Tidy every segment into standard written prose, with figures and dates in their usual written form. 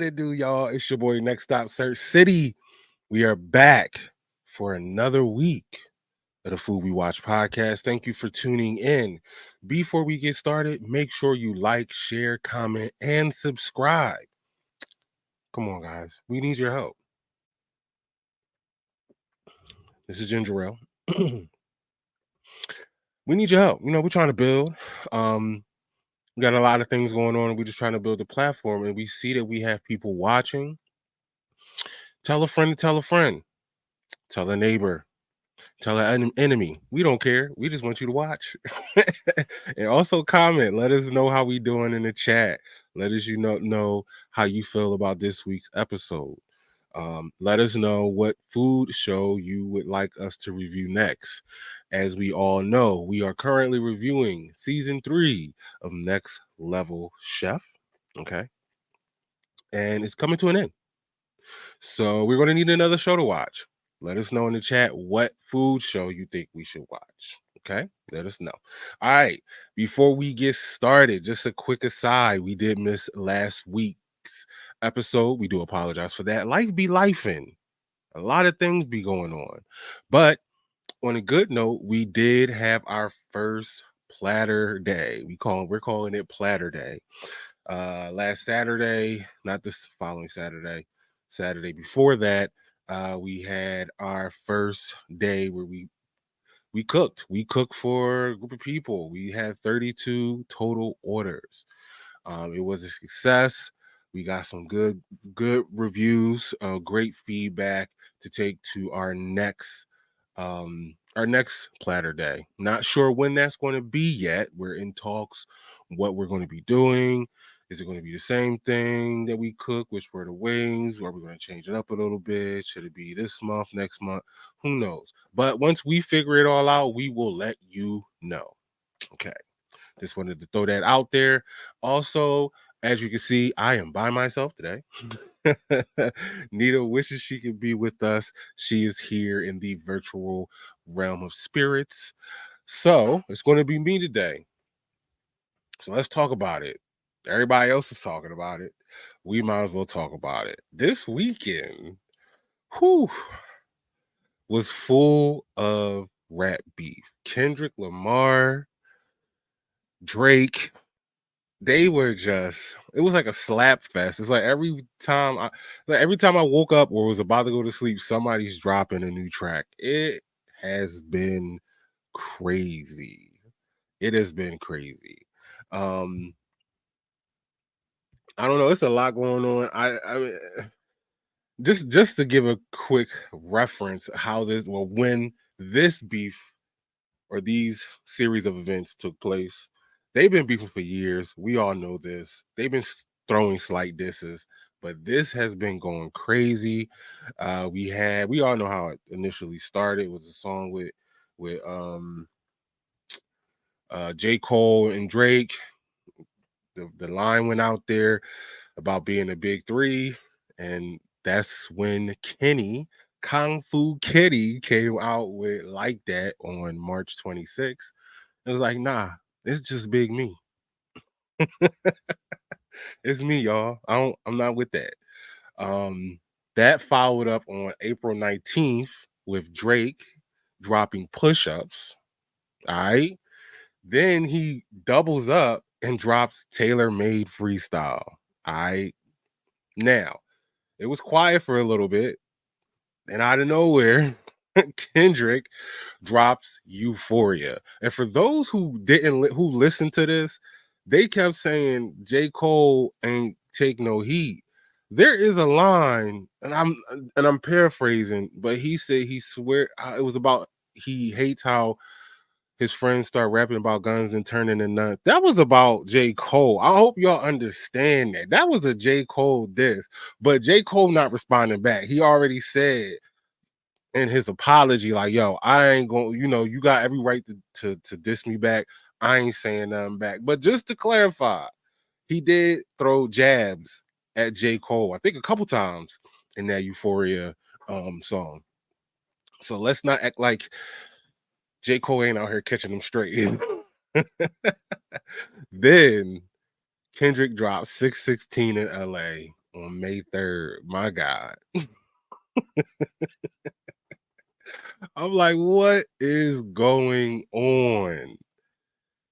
What it do, y'all? It's your boy Nextstop Sirchcity. We are back for another week of the Food We Watch podcast. Thank you for tuning in. Before we get started, make sure you like, share, comment, and subscribe. Come on, guys. We need your help. This is Ginger Ale. We need your help. We're trying to build. We got a lot of things going on, and we're just trying to build a platform. And we see that we have people watching. Tell a friend to tell a friend. Tell a neighbor. Tell an enemy. We don't care. We just want you to watch. And also comment. Let us know how we doing in the chat. Let us know how you feel about this week's episode. Let us know what food show you would like us to review next. As we all know, we are currently reviewing season 3 of Next Level Chef. Okay. And it's coming to an end. So we're going to need another show to watch. Let us know in the chat what food show you think we should watch. Okay, let us know. All right, before we get started, just a quick aside. We did miss last week's episode. We do apologize for that. Life be lifing. A lot of things be going on. But on a good note, we did have our first platter day. We're calling it platter day. Last Saturday, not this following Saturday before that, we had our first day where we cooked. We cooked for a group of people. We had 32 total orders. It was a success. We got some good reviews, great feedback to take to our next platter day. Not sure when that's going to be yet. We're in talks what we're going to be doing. Is it going to be the same thing that we cook, which were the wings? Or are we going to change it up a little bit? Should it be this month, next month? Who knows? But once we figure it all out, we will let you know. Okay. Just wanted to throw that out there. Also, as you can see, I am by myself today. Neda wishes she could be with us. She is here in the virtual realm of spirits. So it's going to be me today. So let's talk about it. Everybody else is talking about it. We might as well talk about it. This weekend, whew, was full of rap beef. Kendrick Lamar, Drake, they were just, it was like a slap fest. It's like every time I woke up or was about to go to sleep, somebody's dropping a new track. It has been crazy. It has been crazy. um I don't know, it's a lot going on. I mean, just to give a quick reference how when this beef or these series of events took place. They've been beefing for years. We all know this. They've been throwing slight disses, but this has been going crazy. We all know how it initially started. It was a song with J. Cole and Drake. The line went out there about being a big three, and that's when Kung Fu Kitty came out with Like That on March 26th. It was like, nah, it's just big me. It's me, y'all. I'm not with that. Um, that followed up on April 19th with Drake dropping push-ups. All right. Then he doubles up and drops Tailor Made Freestyle. All right. Now, it was quiet for a little bit, and out of nowhere, Kendrick drops Euphoria. And for those who who listened to this, they kept saying J. Cole ain't take no heat. There is a line, and I'm paraphrasing, but he said he swear it was about he hates how his friends start rapping about guns and turning into none. That was about J. Cole. I hope y'all understand that. That was a J. Cole diss, but J. Cole not responding back. He already said in his apology, like, yo, I ain't going, you got every right to diss me back. I ain't saying nothing back. But just to clarify, he did throw jabs at J. Cole, I think a couple times in that Euphoria song. So let's not act like J. Cole ain't out here catching them straight. Then Kendrick dropped 616 in LA. on May 3rd. My God. I'm like, what is going on?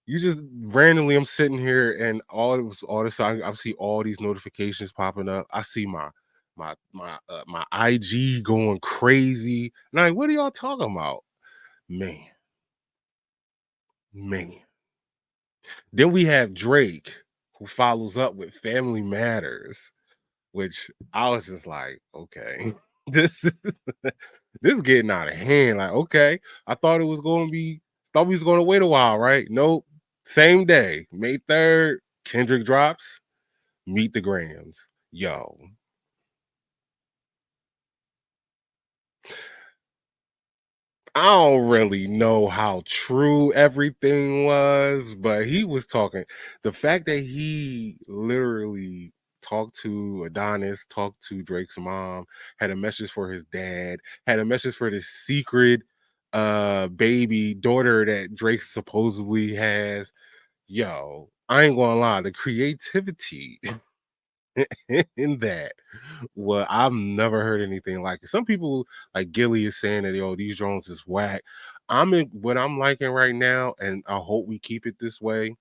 You just randomly, I'm sitting here and all this I see all these notifications popping up. I see my IG going crazy. And I'm like, what are y'all talking about? Man, man. Then we have Drake, who follows up with Family Matters, which I was just like, okay, this is this is getting out of hand. Like, okay, I thought it was going to be, thought we was going to wait a while, right? Nope. Same day, May 3rd, Kendrick drops Meet the Grams. Yo, I don't really know how true everything was, but he was talking. The fact that he literally talked to Adonis, talked to Drake's mom, had a message for his dad, had a message for the secret baby daughter that Drake supposedly has. Yo, I ain't gonna lie, the creativity in that. Well, I've never heard anything like it. Some people like Gilly is saying that yo, these drones is whack. I'm in what I'm liking right now, and I hope we keep it this way,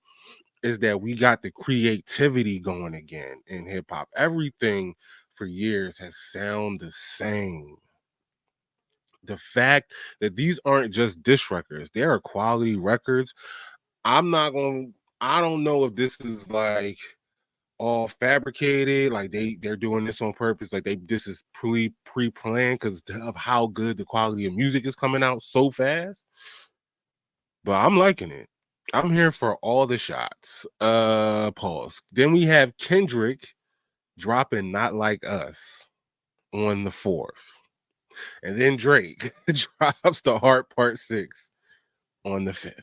is that we got the creativity going again in hip hop. Everything for years has sound the same. The fact that these aren't just diss records, they are quality records. I'm not gonna, I don't know if this is like all fabricated, like they're doing this on purpose, like they this is pre-planned because of how good the quality of music is coming out so fast. But I'm liking it. I'm here for all the shots. Pause. Then we have Kendrick dropping Not Like Us on the 4th. And then Drake drops The Heart Part 6 on the 5th.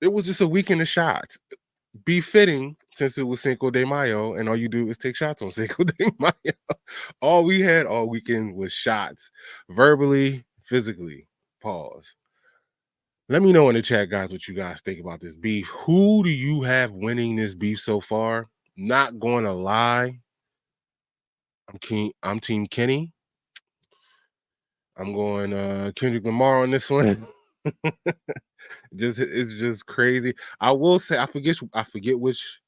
It was just a weekend of shots. Befitting since it was Cinco de Mayo, and all you do is take shots on Cinco de Mayo. All we had all weekend was shots, verbally, physically. Pause. Let me know in the chat, guys, what you guys think about this beef. Who do you have winning this beef so far? Not going to lie, I'm Team Kenny. I'm going Kendrick Lamar on this one. Just it's just crazy. I will say I forget which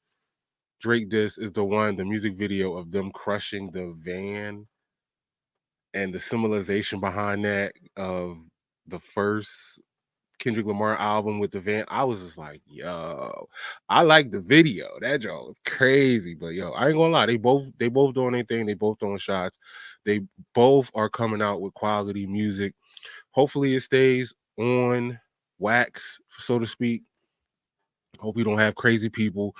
Drake diss is the one, the music video of them crushing the van and the symbolization behind that of the first Kendrick Lamar album with the van. I was just like, yo, I like the video. That joke was crazy. But yo, I ain't gonna lie, they both doing their thing, they both doing shots. They both are coming out with quality music. Hopefully it stays on wax, so to speak. Hope we don't have crazy people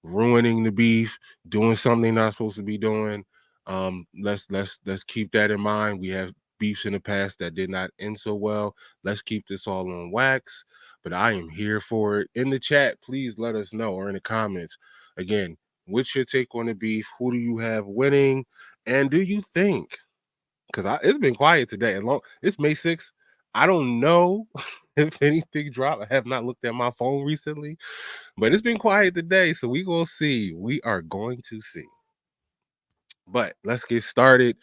ruining the beef, doing something they're not supposed to be doing. Let's keep that in mind. We have beefs in the past that did not end so well. Let's keep this all on wax. But I am here for it. In the chat, please let us know, or in the comments. Again, what's your take on the beef? Who do you have winning? And do you think? Because it's been quiet today. And long it's May 6th. I don't know if anything dropped. I have not looked at my phone recently, but it's been quiet today, so we gonna see. We are going to see. But let's get started.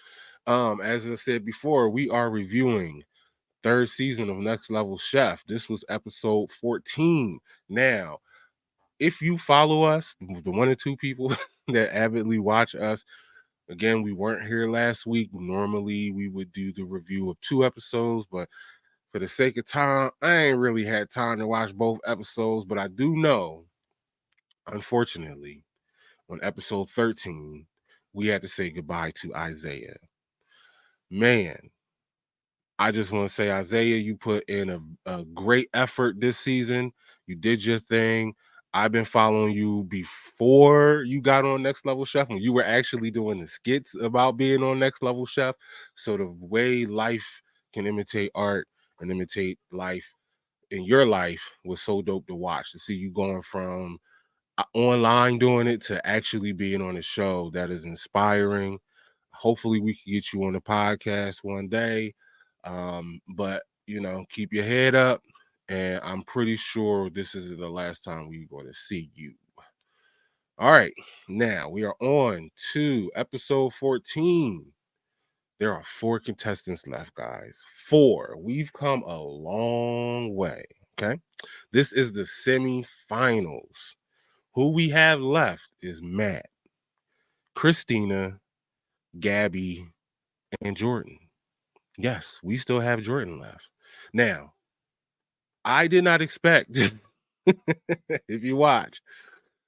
As I said before, we are reviewing third season of Next Level Chef. This was episode 14. Now, if you follow us, the one or two people that avidly watch us, again, we weren't here last week. Normally, we would do the review of 2 episodes, but for the sake of time, I ain't really had time to watch both episodes. But I do know, unfortunately, on episode 13, we had to say goodbye to Isaiah. Man, I just want to say, Isaiah, you put in a great effort this season. You did your thing. I've been following you before you got on Next Level Chef, when you were actually doing the skits about being on Next Level Chef. So the way life can imitate art and imitate life in your life was so dope to watch, to see you going from online doing it to actually being on a show. That is inspiring. Hopefully we can get you on the podcast one day. But keep your head up, and I'm pretty sure this is the last time we're going to see you. All right, now we are on to episode 14. There are four contestants left, guys. Four. We've come a long way. Okay. This is the semifinals. Who we have left is Matt, Christina, Gabby, and Jordan. Yes, we still have Jordan left. Now, I did not expect, if you watch,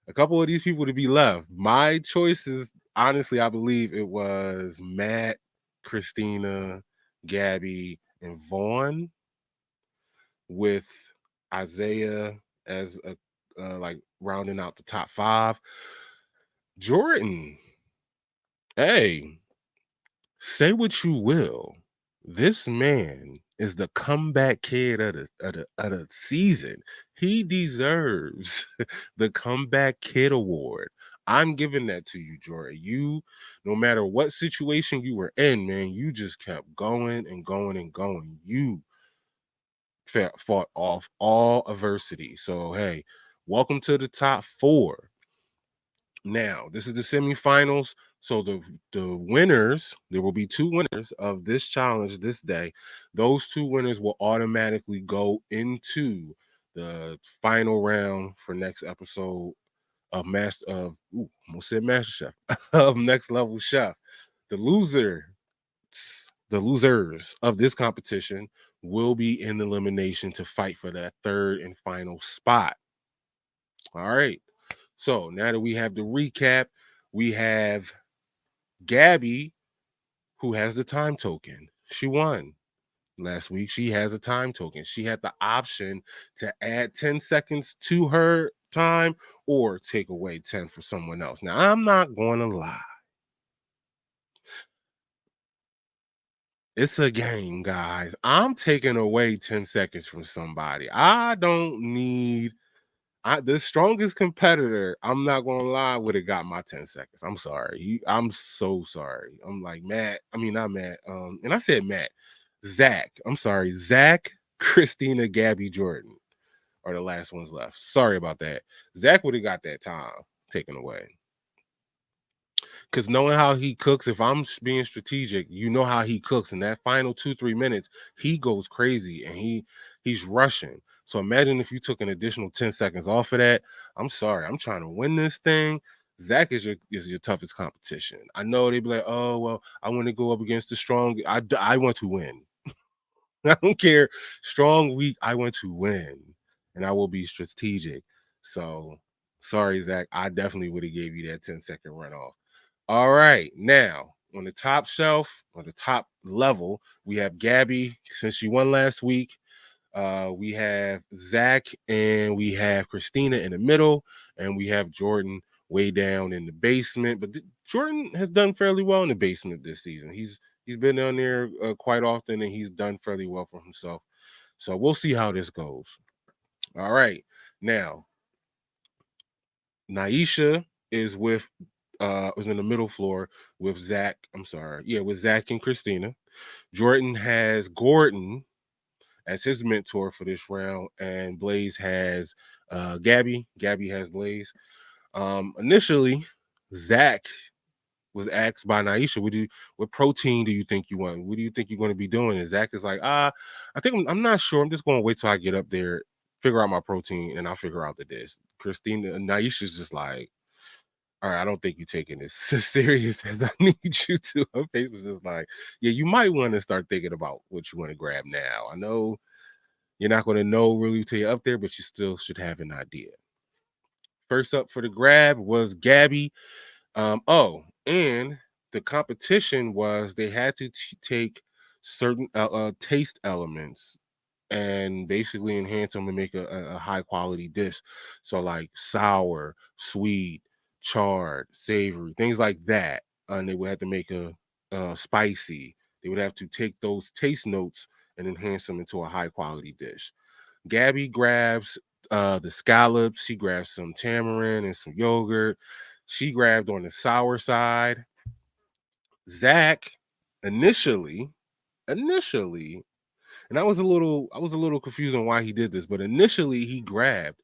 a couple of these people to be left. My choices, honestly, I believe it was Matt, Christina, Gabby, and Vaughn, with Isaiah as a like rounding out the top five. Jordan, hey, say what you will. This man is the comeback kid of the season. He deserves the comeback kid award. I'm giving that to you, Jordan. You, no matter what situation you were in, man, you just kept going and going and going. You fought off all adversity. So hey, welcome to the top four. Now, this is the semifinals. So the winners, there will be two winners of this challenge this day. Those two winners will automatically go into the final round for next episode of almost said Master Chef of Next Level Chef. The loser, the losers of this competition will be in elimination to fight for that third and final spot. All right. So now that we have the recap, we have Gabby, who has the time token. She won last week. She has a time token. She had the option to add 10 seconds to her time or take away 10 for someone else. Now, I'm not going to lie. It's a game, guys. I'm taking away 10 seconds from somebody. I don't need the strongest competitor, I'm not gonna lie, would have got my 10 seconds. I'm sorry. I'm so sorry. I'm like Matt. I mean, not Matt. And I said Matt. Zach. I'm sorry. Zach, Christina, Gabby, Jordan are the last ones left. Sorry about that. Zach would have got that time taken away. Because knowing how he cooks, if I'm being strategic, you know how he cooks. In that final 2-3 minutes, he goes crazy and he's rushing. So imagine if you took an additional 10 seconds off of that. I'm sorry, I'm trying to win this thing. Zach is your toughest competition. I know they'd be like, oh well, I want to go up against the strong. I want to win. I don't care, strong, weak. I want to win, and I will be strategic. So sorry, Zach. I definitely would have gave you that 10-second runoff. All right. Now, on the top shelf, on the top level, we have Gabby, since she won last week. We have Zach and we have Christina in the middle, and we have Jordan way down in the basement. But Jordan has done fairly well in the basement this season. He's been down there quite often, and he's done fairly well for himself. So we'll see how this goes. All right. Now, Naisha is with was in the middle floor with Zach. I'm sorry. Yeah, with Zach and Christina. Jordan has Gordon as his mentor for this round, and Blaze has Gabby. Gabby has Blaze. Initially, Zach was asked by Naisha, what protein do you think you want? What do you think you're going to be doing? And Zach is like, I think I'm not sure. I'm just going to wait till I get up there, figure out my protein, and I'll figure out the dish. Christina, Naisha's just like, all right, I don't think you're taking this as serious as I need you to. Her face was just like, yeah, you might want to start thinking about what you want to grab now. I know you're not going to know really till you're up there, but you still should have an idea. First up for the grab was Gabby. And the competition was they had to take certain taste elements and basically enhance them and make a high quality dish. So like sour, sweet, charred, savory, things like that. And they would have to make a spicy. They would have to take those taste notes and enhance them into a high quality dish. Gabby grabs the scallops. She grabs some tamarind and some yogurt. She grabbed on the sour side. Zach initially, and I was a little confused on why he did this, but initially he grabbed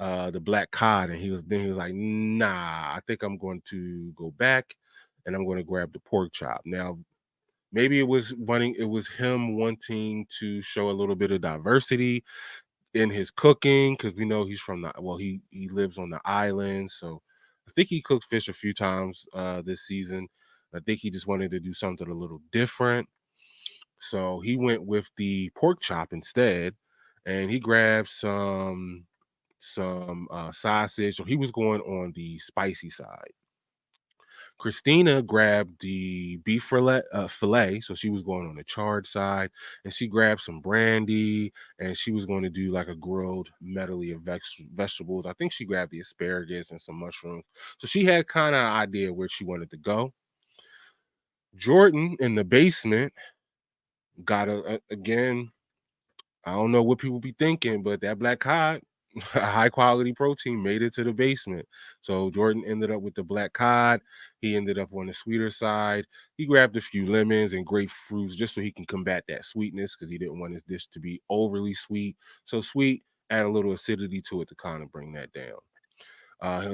the black cod, and he was like, nah, I think I'm going to go back and I'm going to grab the pork chop. Now, maybe it was him wanting to show a little bit of diversity in his cooking, because we know he's from the well, he lives on the island, so I think he cooked fish a few times this season. I think he just wanted to do something a little different. So he went with the pork chop instead, and he grabbed sausage. So he was going on the spicy side. Christina grabbed the beef fillet, so she was going on the charred side, and she grabbed some brandy, and she was going to do like a grilled medley of vegetables. I think she grabbed the asparagus and some mushrooms. So she had kind of idea where she wanted to go. Jordan in the basement got again. I don't know what people be thinking, but that black cod, a high quality protein, made it to the basement. So Jordan ended up with the black cod. He ended up on the sweeter side. He grabbed a few lemons and grapefruits just so he can combat that sweetness, because he didn't want his dish to be overly sweet. So sweet, add a little acidity to it to kind of bring that down.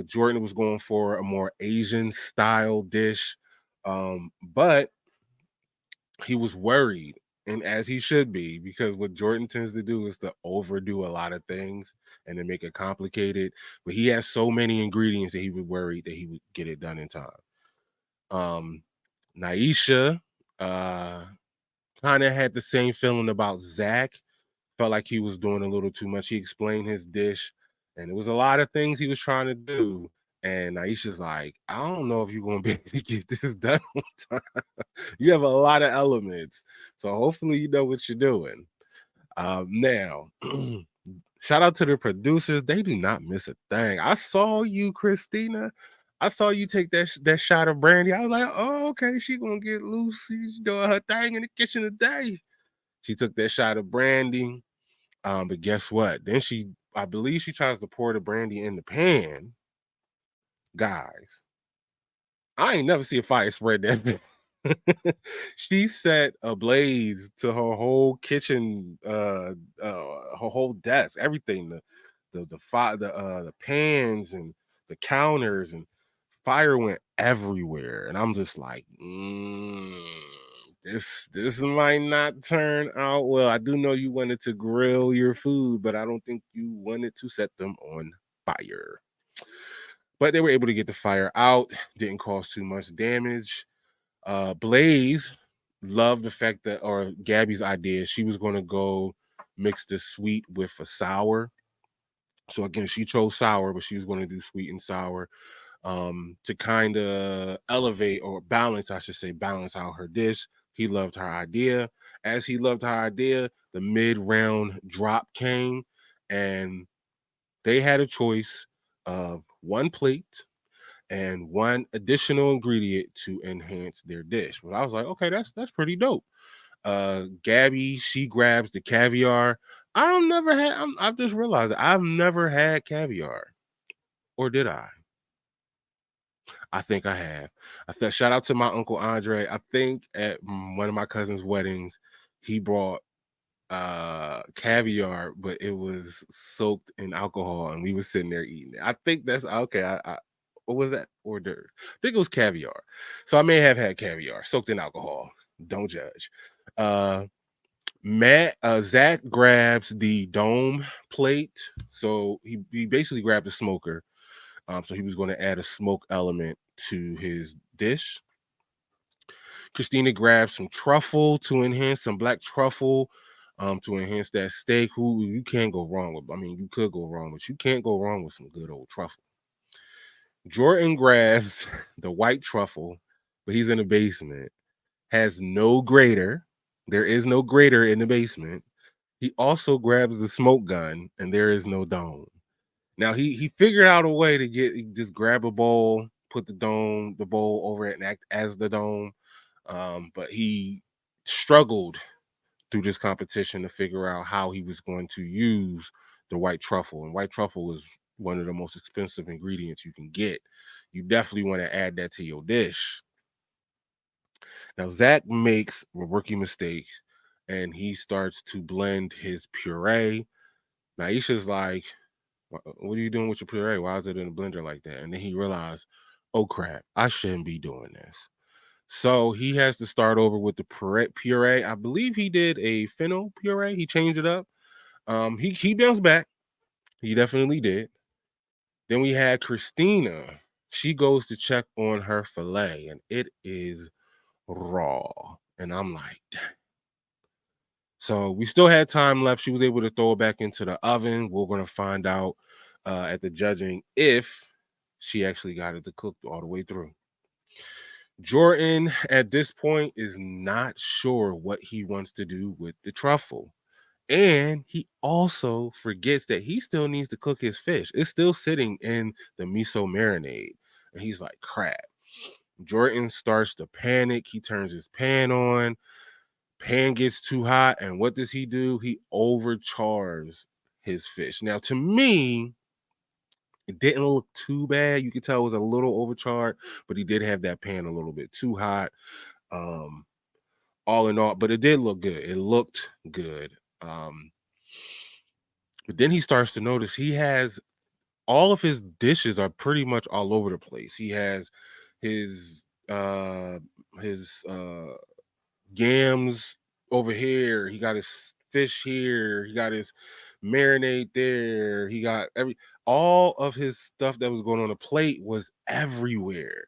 Jordan was going for a more Asian style dish, but he was worried, and as he should be, because what Jordan tends to do is to overdo a lot of things and then make it complicated. But he has so many ingredients that he was worried that he would get it done in time. Um, Naisha uh, kind of had the same feeling about Zach. Felt like he was doing a little too much. He explained his dish, and it was a lot of things he was trying to do. And Naisha's like, I don't know if you're gonna be able to get this done on time. You have a lot of elements, so hopefully you know what you're doing. Now, shout out to the producers; they do not miss a thing. I saw you, Christina. I saw you take that shot of brandy. I was like, oh, okay, she gonna get loose. She's doing her thing in the kitchen today. She took that shot of brandy. But guess what? Then I believe she tries to pour the brandy in the pan. Guys, I ain't never see a fire spread that big. She set ablaze to her whole kitchen, her whole desk, everything, the pans and the counters, and fire went everywhere. And I'm just like, this might not turn out well. I do know you wanted to grill your food, but I don't think you wanted to set them on fire. But they were able to get the fire out, didn't cause too much damage. Blaze loved the fact that, or Gabby's idea, she was going to go mix the sweet with a sour. So again, she chose sour, but she was going to do sweet and sour, to kind of elevate, or balance, I should say, balance out her dish. He loved her idea. As he loved her idea, the mid-round drop came, and they had a choice of one plate and one additional ingredient to enhance their dish. But I was like, okay, that's pretty dope. Gabby, she grabs the caviar. I don't never had. I've just realized I've never had caviar, or did I? I think I have. I thought, shout out to my uncle Andre. I think at one of my cousin's weddings, he brought caviar, but it was soaked in alcohol, and we were sitting there eating it. I think that's okay. I what was that? Hors d'oeuvres. I think it was caviar. So I may have had caviar soaked in alcohol. Don't judge. Uh Zach grabs the dome plate. So he basically grabbed a smoker. So he was going to add a smoke element to his dish. Christina grabbed some truffle to enhance some black truffle, to enhance that steak. Who you can't go wrong with. I mean, you could go wrong, but you can't go wrong with some good old truffle. Jordan grabs the white truffle, but he's in the basement. Has no grater. There is no grater in the basement. He also grabs the smoke gun, and there is no dome. Now he figured out a way to just grab a bowl, put the bowl over it, and act as the dome. But he struggled through this competition to figure out how he was going to use the white truffle. And white truffle is one of the most expensive ingredients you can get. You definitely want to add that to your dish. Now, Zach makes a rookie mistake, and he starts to blend his puree. Naisha's like, What are you doing with your puree? Why is it in the blender like that?" And then he realized, "Oh crap, I shouldn't be doing this." So he has to start over with the puree. I believe he did a fennel puree. He changed it up. He bounced back. He definitely did. Then we had Christina. She goes to check on her filet, and it is raw. And I'm like, so we still had time left. She was able to throw it back into the oven. We're gonna find out at the judging if she actually got it to cook all the way through. Jordan at this point is not sure what he wants to do with the truffle. And he also forgets that he still needs to cook his fish. It's still sitting in the miso marinade. And he's like, crap. Jordan starts to panic. He turns his pan on. Pan gets too hot. And what does he do? He overchars his fish. Now, to me, it didn't look too bad. You could tell it was a little overcharged, but he did have that pan a little bit too hot. Um, all in all, but it did look good. It looked good. But then he starts to notice he has all of his dishes are pretty much all over the place. He has his uh his yams over here, he got his fish here, he got his marinade there, he got all of his stuff that was going on the plate was everywhere.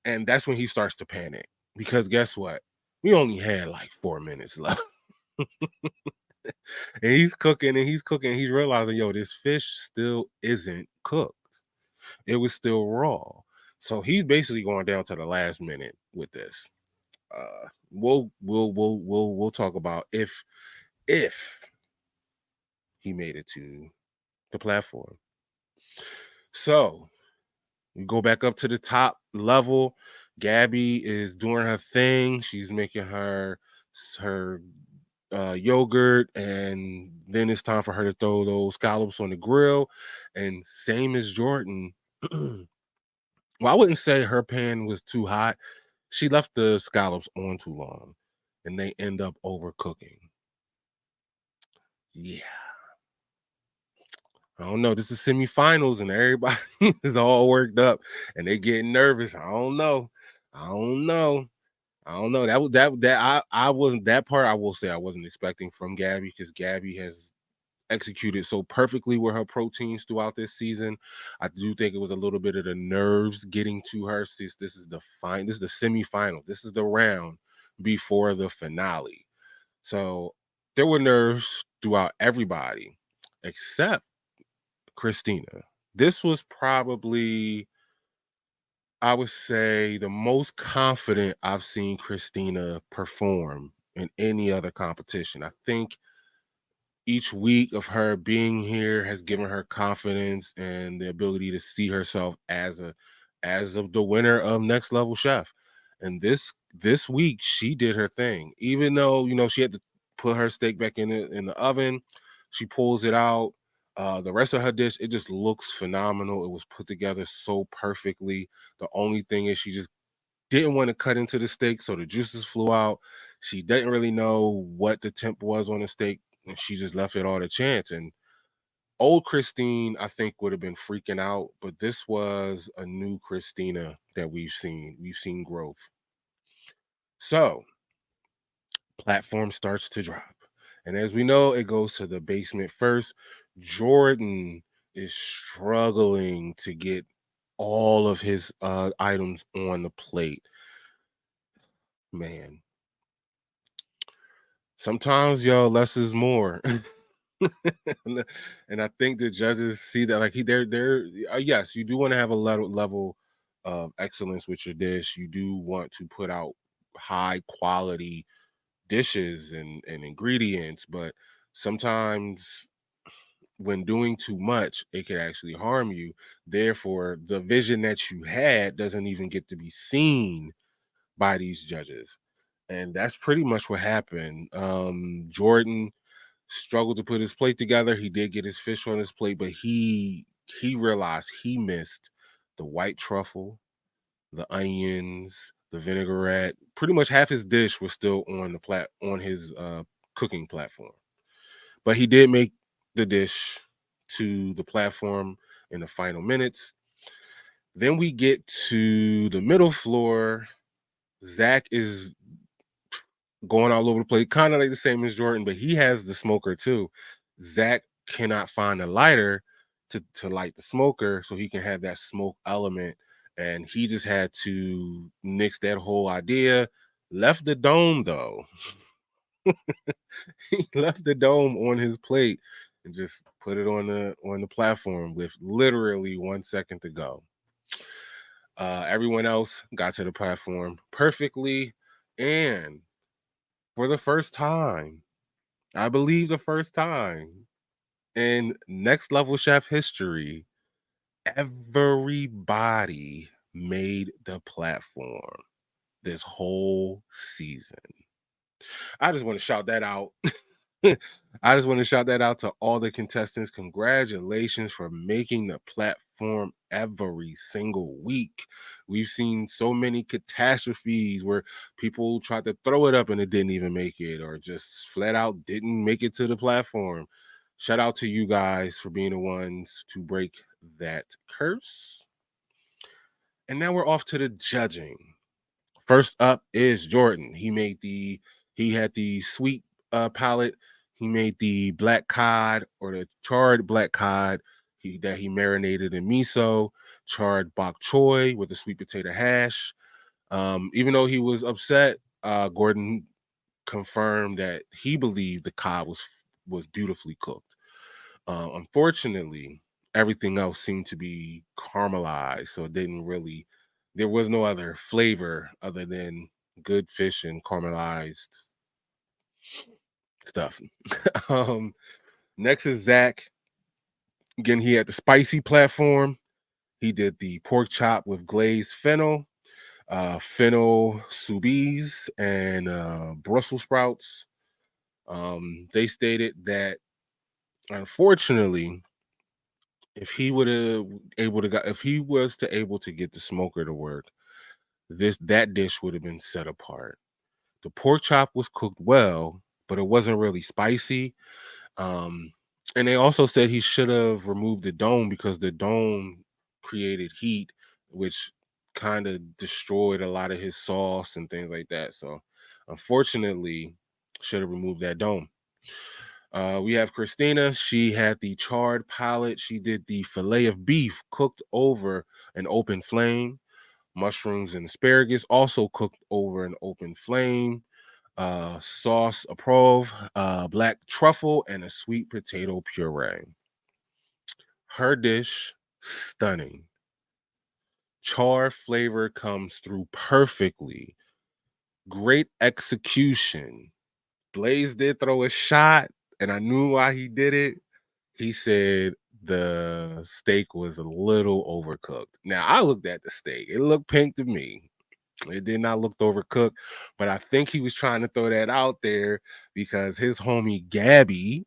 And that's when he starts to panic because guess what? We only had like 4 minutes left. And he's cooking and he's cooking. He's realizing, yo, this fish still isn't cooked. It was still raw. So he's basically going down to the last minute with this. We'll talk about if he made it to the platform. So we go back up to the top level. Gabby is doing her thing. She's making her yogurt, and then it's time for her to throw those scallops on the grill. And same as Jordan, well, I wouldn't say her pan was too hot. She left the scallops on too long, and they end up overcooking. Yeah, I don't know. This is semifinals, and everybody is all worked up, and they getting nervous. I don't know. I don't know. I don't know. I wasn't that part. I will say I wasn't expecting from Gabby because Gabby has executed so perfectly with her proteins throughout this season. I do think it was a little bit of the nerves getting to her since this is the semifinal. This is the round before the finale. So there were nerves throughout everybody except Christina. This was probably, I would say, the most confident I've seen Christina perform in any other competition. I think each week of her being here has given her confidence and the ability to see herself as of the winner of Next Level Chef. And this week she did her thing. Even though, she had to put her steak back in the oven, she pulls it out. The rest of her dish, it just looks phenomenal. It was put together so perfectly. The only thing is she just didn't want to cut into the steak, so the juices flew out. She didn't really know what the temp was on the steak, and she just left it all to chance. And old Christine, I think, would have been freaking out, but this was a new Christina that we've seen. We've seen growth. So, platform starts to drop. And as we know, it goes to the basement first. Jordan is struggling to get all of his items on the plate. Man, sometimes, yo, less is more. And I think the judges see that, like, they're yes, you do want to have a level of excellence with your dish. You do want to put out high quality dishes and ingredients, but sometimes when doing too much, it could actually harm you. Therefore, the vision that you had doesn't even get to be seen by these judges. And that's pretty much what happened. Jordan struggled to put his plate together. He did get his fish on his plate, but he realized he missed the white truffle, the onions, the vinaigrette. Pretty much half his dish was still on his cooking platform. But he did make the dish to the platform in the final minutes. Then we get to the middle floor. Zach is going all over the place, kind of like the same as Jordan, but he has the smoker too. Zach cannot find a lighter to light the smoker so he can have that smoke element. And he just had to nix that whole idea. Left the dome though. He left the dome on his plate and just put it on the platform with literally 1 second to go. Everyone else got to the platform perfectly, and for the first time, I believe the first time in Next Level Chef history, everybody made the platform this whole season. I just want to shout that out. I just want to shout that out to all the contestants. Congratulations for making the platform every single week. We've seen so many catastrophes where people tried to throw it up and it didn't even make it, or just flat out didn't make it to the platform. Shout out to you guys for being the ones to break that curse. And now we're off to the judging. First up is Jordan. He had the sweet palette. He made the black cod, or the charred black cod that he marinated in miso, charred bok choy with the sweet potato hash. Even though he was upset, Gordon confirmed that he believed the cod was beautifully cooked. Unfortunately, everything else seemed to be caramelized, so it didn't really. There was no other flavor other than good fish and caramelized stuff. um, Next is Zach. Again, he had the spicy platform. He did the pork chop with glazed fennel soubise, and Brussels sprouts. They stated that unfortunately, if he was to able to get the smoker to work, that dish would have been set apart. The pork chop was cooked well, but it wasn't really spicy. Um, and they also said he should have removed the dome because the dome created heat, which kind of destroyed a lot of his sauce and things like that. So, unfortunately, should have removed that dome. We have Christina. She had the charred palate. She did the fillet of beef cooked over an open flame. Mushrooms and asparagus also cooked over an open flame. Sauce approve, black truffle, and a sweet potato puree. Her dish, stunning. Char flavor comes through perfectly. Great execution. Blaze did throw a shot, and I knew why he did it. He said the steak was a little overcooked. Now, I looked at the steak. It looked pink to me. It did not look overcooked, but I think he was trying to throw that out there because his homie Gabby,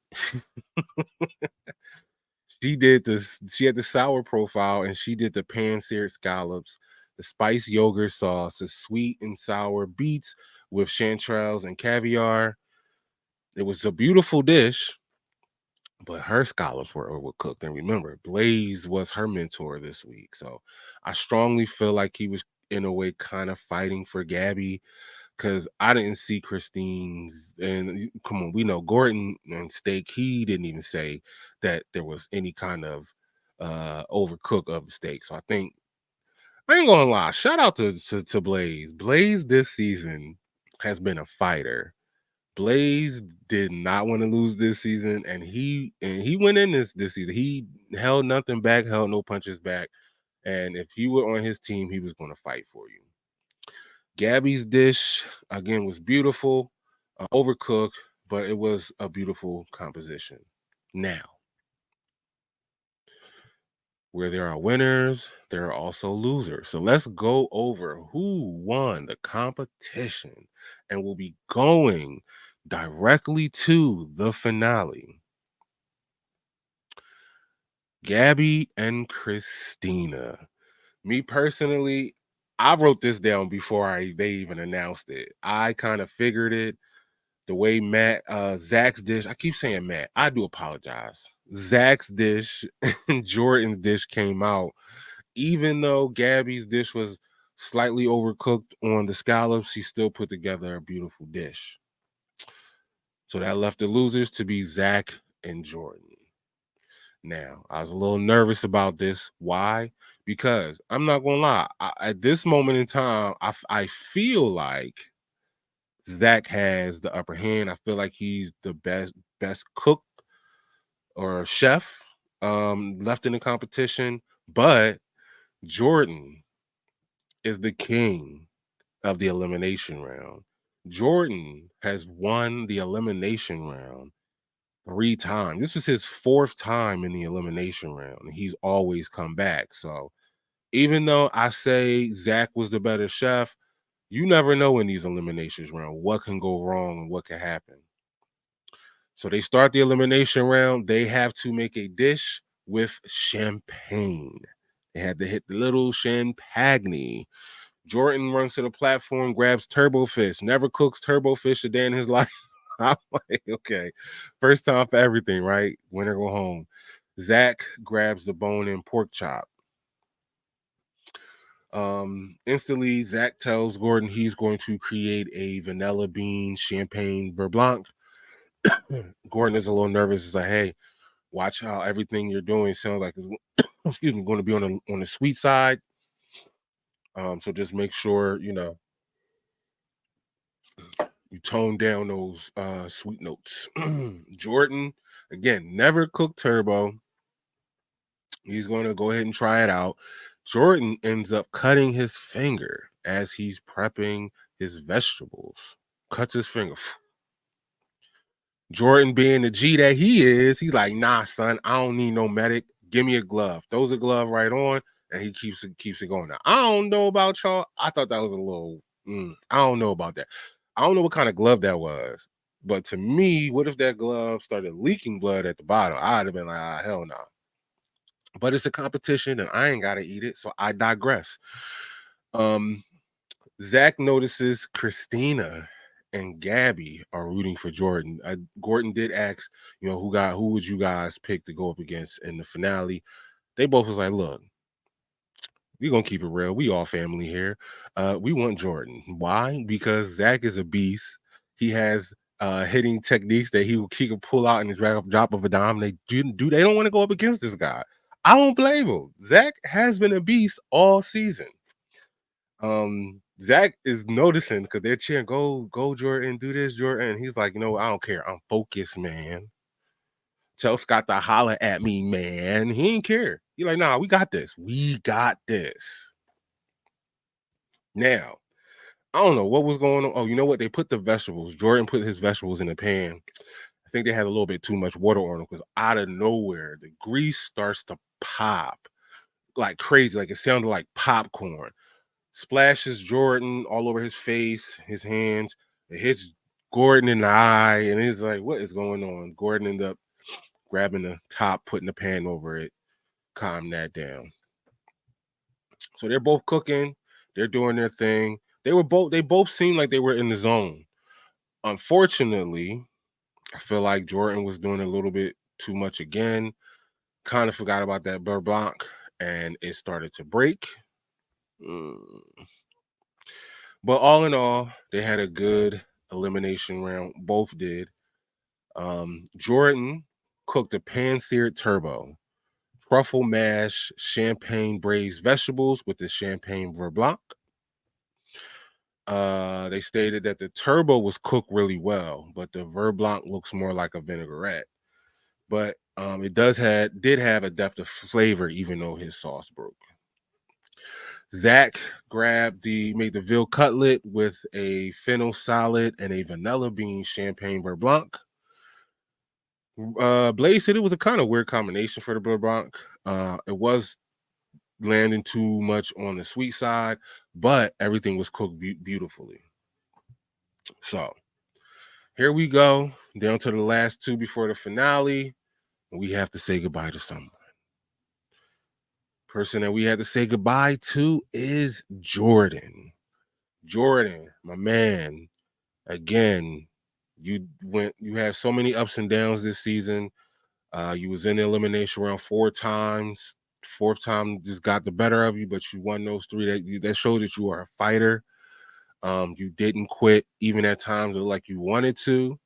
she had the sour profile, and she did the pan-seared scallops, the spiced yogurt sauce, the sweet and sour beets with chanterelles and caviar. It was a beautiful dish, but her scallops were overcooked. And remember, Blaze was her mentor this week. So I strongly feel like he was in a way kind of fighting for Gabby, because I didn't see Christine's. And come on, we know Gordon and steak, he didn't even say that there was any kind of overcook of the steak. So I think, I ain't gonna lie, shout out to Blaze. Blaze this season has been a fighter. Blaze did not want to lose this season, and he went in this season. He held nothing back, held no punches back. And if he were on his team, he was going to fight for you. Gabby's dish again was beautiful, overcooked, but it was a beautiful composition. Now, where there are winners, there are also losers. So let's go over who won the competition, and we'll be going directly to the finale. Gabby and Christina. Me personally, I wrote this down before they even announced it. I kind of figured it. The way Zach's dish, I keep saying Matt, I do apologize. Zach's dish and Jordan's dish came out, even though Gabby's dish was slightly overcooked on the scallops, she still put together a beautiful dish. So that left the losers to be Zach and Jordan. Now, I was a little nervous about this. Why? Because I'm not gonna lie. At this moment in time, I feel like Zach has the upper hand. I feel like he's the best cook or chef left in the competition. But Jordan is the king of the elimination round. Jordan has won the elimination round 3 times. This was his 4th time in the elimination round, and he's always come back. So even though I say Zach was the better chef, you never know in these eliminations round what can go wrong and what can happen. So they start the elimination round. They have to make a dish with champagne. They had to hit the little champagne. Jordan runs to the platform, grabs turbo fish, never cooks turbo fish a day in his life. I'm like, okay, first time for everything, right? Winner go home. Zach grabs the bone-in pork chop. Instantly, Zach tells Gordon he's going to create a vanilla bean champagne beurre blanc. Gordon is a little nervous. He's like, hey, watch how everything you're doing sounds like it's excuse me, going to be on the sweet side. So just make sure, you tone down those sweet notes. Jordan, again, never cooked turbo. He's going to go ahead and try it out. Jordan ends up cutting his finger as he's prepping his vegetables. Cuts his finger. Jordan, being the G that he is, he's like, nah, son, I don't need no medic. Give me a glove. Throws a glove right on, and he keeps it going. Now, I don't know about y'all. I thought that was a little. I don't know about that. I don't know what kind of glove that was. But to me, what if that glove started leaking blood at the bottom? I'd have been like, hell no. But it's a competition, and I ain't gotta eat it, so I digress. Um, Zach notices Christina and Gabby are rooting for Jordan. Gordon did ask, who would you guys pick to go up against in the finale? They both was like, look, we gonna keep it real. We all family here. We want Jordan. Why? Because Zach is a beast. He has hitting techniques that he can pull out in his drop of a dime. They don't want to go up against this guy. I don't blame him. Zach has been a beast all season. Zach is noticing because they're cheering, go, Jordan, do this, Jordan. He's like, I don't care. I'm focused, man. Tell Scott to holler at me, man. He ain't care. He like, nah, we got this. We got this. Now, I don't know what was going on. Oh, you know what? They put the vegetables. Jordan put his vegetables in the pan. I think they had a little bit too much water on them because out of nowhere, the grease starts to pop like crazy. Like it sounded like popcorn. Splashes Jordan all over his face, his hands. It hits Gordon in the eye, and he's like, what is going on? Gordon ended up grabbing the top, putting the pan over it, calm that down. So they're both cooking, they're doing their thing. They both seemed like they were in the zone. Unfortunately, I feel like Jordan was doing a little bit too much again. Kind of forgot about that beurre blanc, and it started to break. Mm. But all in all, they had a good elimination round. Both did. Jordan cooked a pan-seared turbo, truffle mash, champagne braised vegetables with the champagne beurre blanc. They stated that the turbo was cooked really well, but the beurre blanc looks more like a vinaigrette. But it did have a depth of flavor, even though his sauce broke. Zach made the veal cutlet with a fennel salad and a vanilla bean champagne beurre blanc. Blaze said it was a kind of weird combination for the beurre blanc. It was landing too much on the sweet side, but everything was cooked beautifully. So here we go, down to the last two before the finale. We have to say goodbye to someone. Person that we had to say goodbye to is Jordan. Jordan, my man, again, You had so many ups and downs this season. You was in the elimination round 4 times. Fourth time just got the better of you, but you won those three. That showed that you are a fighter. You didn't quit, even at times like you wanted to,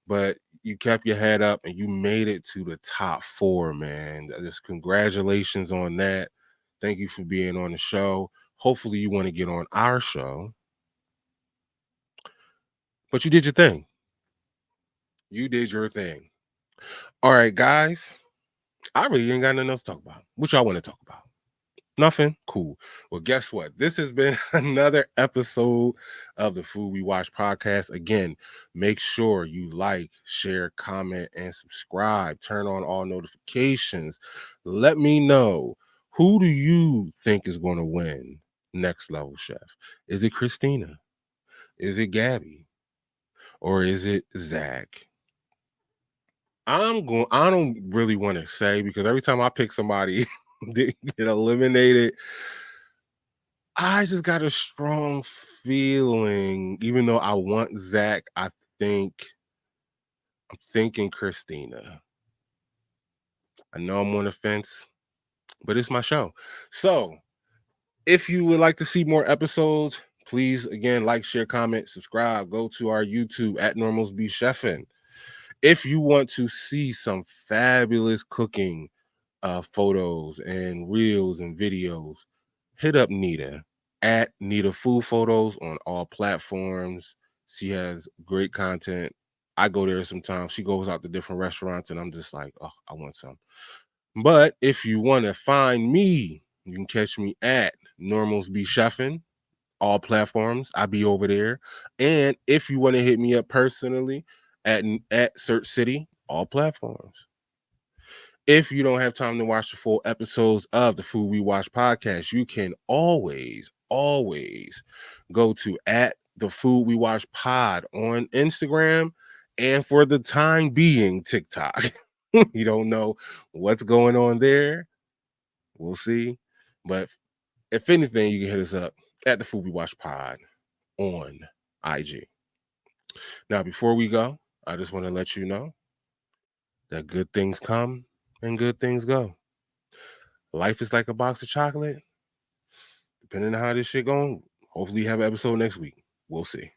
but you kept your head up and you made it to the top 4, man. Just congratulations on that. Thank you for being on the show. Hopefully, you want to get on our show, but you did your thing. You did your thing. All right, guys. I really ain't got nothing else to talk about. What y'all want to talk about? Nothing? Cool. Well, guess what? This has been another episode of the Food We Watch podcast. Again, make sure you like, share, comment, and subscribe. Turn on all notifications. Let me know, who do you think is going to win Next Level Chef? Is it Christina? Is it Gabby? Or is it Zach? I don't really want to say, because every time I pick somebody to get eliminated, I just got a strong feeling. Even though I want Zach, I'm thinking Christina. I know I'm on the fence, but it's my show. So if you would like to see more episodes, please again like, share, comment, subscribe. Go to our YouTube at Normals Be Chefin'. If you want to see some fabulous cooking photos and reels and videos, hit up Neda at Neda Food Photos on all platforms. She has great content. I go there sometimes. She goes out to different restaurants, and I'm just like, oh, I want some. But if you want to find me, you can catch me at Normals Be Chefin', all platforms. I be over there. And if you want to hit me up personally, at Sirchcity, all platforms. If you don't have time to watch the full episodes of the Food We Watch podcast, you can always go to at the Food We Watch pod on Instagram, and for the time being, TikTok. You don't know what's going on there. We'll see. But if anything, you can hit us up at the Food We Watch pod on IG. Now, before we go, I just want to let you know that good things come and good things go. Life is like a box of chocolate. Depending on how this shit going, hopefully you have an episode next week. We'll see.